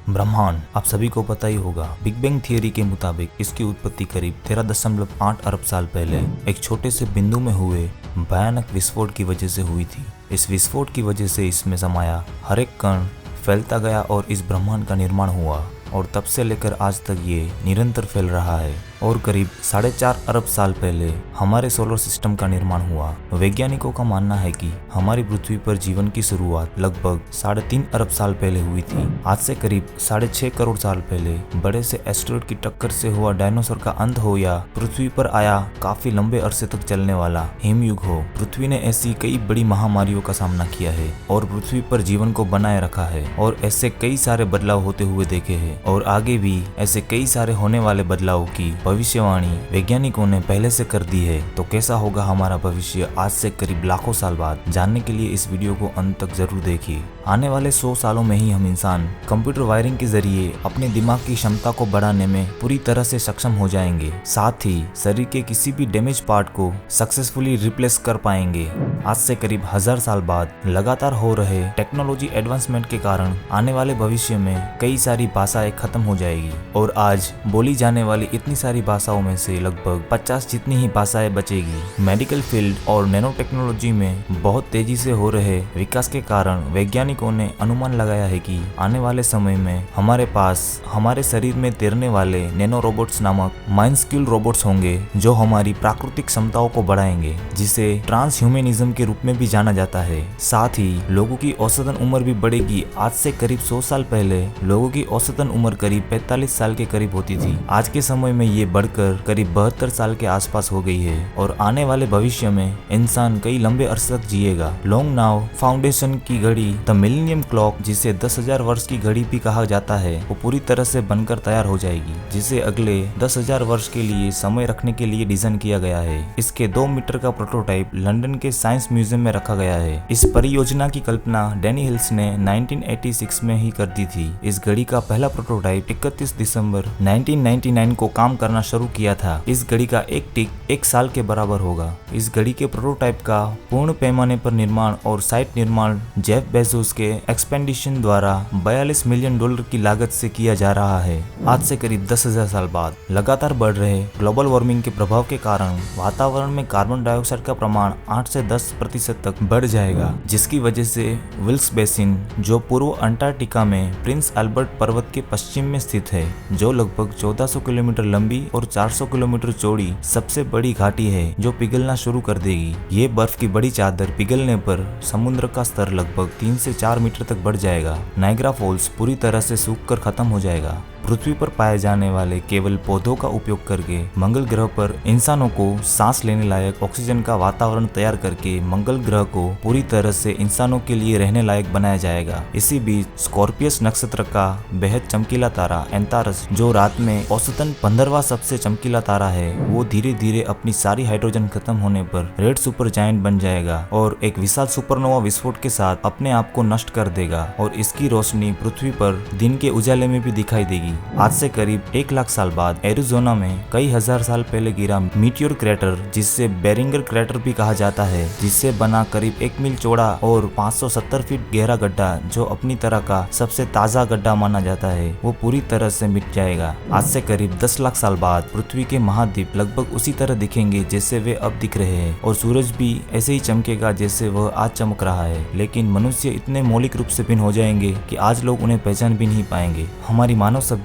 ब्रह्मांड आप सभी को पता ही होगा। बिग बैंग थियरी के मुताबिक इसकी उत्पत्ति करीब 13.8 अरब साल पहले एक छोटे से बिंदु में हुए भयानक विस्फोट की वजह से हुई थी। इस विस्फोट की वजह से इसमें समाया हर एक कण फैलता गया और इस ब्रह्मांड का निर्माण हुआ और तब से लेकर आज तक ये निरंतर फैल रहा है। और करीब 4.5 अरब साल पहले हमारे सोलर सिस्टम का निर्माण हुआ। वैज्ञानिकों का मानना है कि हमारी पृथ्वी पर जीवन की शुरुआत लगभग 3.5 अरब साल पहले हुई थी। आज से करीब 6.5 करोड़ साल पहले बड़े से एस्टेरॉयड की टक्कर से हुआ डायनासोर का अंत हो या पृथ्वी पर आया काफी लंबे अरसे तक चलने वाला हिमयुग हो, पृथ्वी ने ऐसी कई बड़ी महामारियों का सामना किया है और पृथ्वी पर जीवन को बनाए रखा है और ऐसे कई सारे बदलाव होते हुए देखे हैं और आगे भी ऐसे कई सारे होने वाले बदलावों की भविष्यवाणी वैज्ञानिकों ने पहले से कर दी है। तो कैसा होगा हमारा भविष्य आज से करीब लाखों साल बाद, जानने के लिए इस वीडियो को अंत तक जरूर देखिए। आने वाले 100 सालों में ही हम इंसान कंप्यूटर वायरिंग के जरिए अपने दिमाग की क्षमता को बढ़ाने में पूरी तरह से सक्षम हो जाएंगे। साथ ही शरीर के किसी भी डैमेज पार्ट को सक्सेसफुली रिप्लेस कर पाएंगे। आज से करीब 1000 साल बाद लगातार हो रहे टेक्नोलॉजी एडवांसमेंट के कारण आने वाले भविष्य में कई सारी भाषाएं खत्म हो जाएगी और आज बोली जाने वाली इतनी सारी भाषाओं में से लगभग 50 जितनी ही भाषाएं बचेगी। मेडिकल फील्ड और नैनो टेक्नोलॉजी में बहुत तेजी से हो रहे विकास के कारण वैज्ञानिकों ने अनुमान लगाया है कि आने वाले समय में हमारे पास हमारे शरीर में तैरने वाले नैनो रोबोट्स नामक माइंस्क्यूल रोबोट्स होंगे जो हमारी प्राकृतिक क्षमताओं को बढ़ाएंगे, जिसे ट्रांसह्यूमनिज्म के रूप में भी जाना जाता है। साथ ही लोगों की औसतन उम्र भी बढ़ेगी। आज से करीब 100 साल पहले लोगों की औसतन उम्र करीब 45 साल के करीब होती थी। आज के समय में ये बढ़कर करीब 72 साल के आसपास हो गई है और आने वाले भविष्य में इंसान कई लंबे अरसे तक जिएगा। लॉन्ग नाउ फाउंडेशन की घड़ी द मिलेनियम क्लॉक, जिसे 10,000 वर्ष की घड़ी भी कहा जाता है, वो पूरी तरह से बनकर तैयार हो जाएगी, जिसे अगले 10,000 वर्ष के लिए समय रखने के लिए डिजाइन किया गया है। इसके 2 मीटर का प्रोटोटाइप लंदन के साइंस म्यूजियम में रखा गया है। इस परियोजना की कल्पना डैनी हिल्स ने 1986 में ही कर दी थी। इस घड़ी का पहला प्रोटोटाइप 31 दिसंबर 1999 को काम करना शुरू किया था। इस घड़ी का एक टिक 1 साल के बराबर होगा। इस घड़ी के प्रोटोटाइप का पूर्ण पैमाने पर निर्माण और साइट निर्माण जेफ बेजोस के एक्सपेंडिशन द्वारा $42 मिलियन की लागत से किया जा रहा है। आज से करीब 10,000 साल बाद लगातार बढ़ रहे ग्लोबल वार्मिंग के प्रभाव के कारण वातावरण में कार्बन डाइऑक्साइड का प्रमाण 8 से 10% तक बढ़ जाएगा, जिसकी वजह से विल्स बेसिन, जो पूर्व अंटार्कटिका में प्रिंस अल्बर्ट पर्वत के पश्चिम में स्थित है, जो लगभग 1400 किलोमीटर लंबी और 400 किलोमीटर चौड़ी सबसे बड़ी घाटी है, जो पिघलना शुरू कर देगी। ये बर्फ की बड़ी चादर पिघलने पर समुद्र का स्तर लगभग 3 से 4 मीटर तक बढ़ जाएगा। नायग्रा फॉल्स पूरी तरह से सूखकर खत्म हो जाएगा। पृथ्वी पर पाए जाने वाले केवल पौधों का उपयोग करके मंगल ग्रह पर इंसानों को सांस लेने लायक ऑक्सीजन का वातावरण तैयार करके मंगल ग्रह को पूरी तरह से इंसानों के लिए रहने लायक बनाया जाएगा। इसी बीच स्कॉर्पियस नक्षत्र का बेहद चमकीला तारा एंतारस, जो रात में औसतन 15वां सबसे चमकीला तारा है, वो धीरे धीरे अपनी सारी हाइड्रोजन खत्म होने पर रेड सुपर जायंट बन जाएगा और एक विशाल सुपरनोवा विस्फोट के साथ अपने आप को नष्ट कर देगा और इसकी रोशनी पृथ्वी पर दिन के उजाले में भी दिखाई देगी। आज से करीब 1 लाख साल बाद एरिज़ोना में कई हजार साल पहले गिरा मीटियोर क्रेटर, जिससे बेरिंगर क्रेटर भी कहा जाता है, जिससे बना करीब 1 मील चौड़ा और 570 फीट गहरा गड्ढा, जो अपनी तरह का सबसे ताजा गड्ढा माना जाता है, वो पूरी तरह से मिट जाएगा। आज से करीब 10 लाख साल बाद पृथ्वी के महाद्वीप लगभग उसी तरह दिखेंगे जैसे वे अब दिख रहे हैं और सूरज भी ऐसे ही चमकेगा जैसे वह आज चमक रहा है। लेकिन मनुष्य इतने मौलिक रूप से भिन्न हो जाएंगे कि आज लोग उन्हें पहचान भी नहीं पाएंगे। हमारी मानव सभ्यता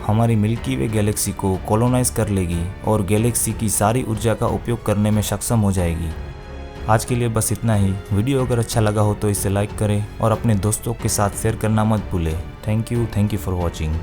हमारी मिल्की वे गैलेक्सी को कॉलोनाइज कर लेगी और गैलेक्सी की सारी ऊर्जा का उपयोग करने में सक्षम हो जाएगी। आज के लिए बस इतना ही। वीडियो अगर अच्छा लगा हो तो इसे लाइक करें और अपने दोस्तों के साथ शेयर करना मत भूलें। Thank you for watching.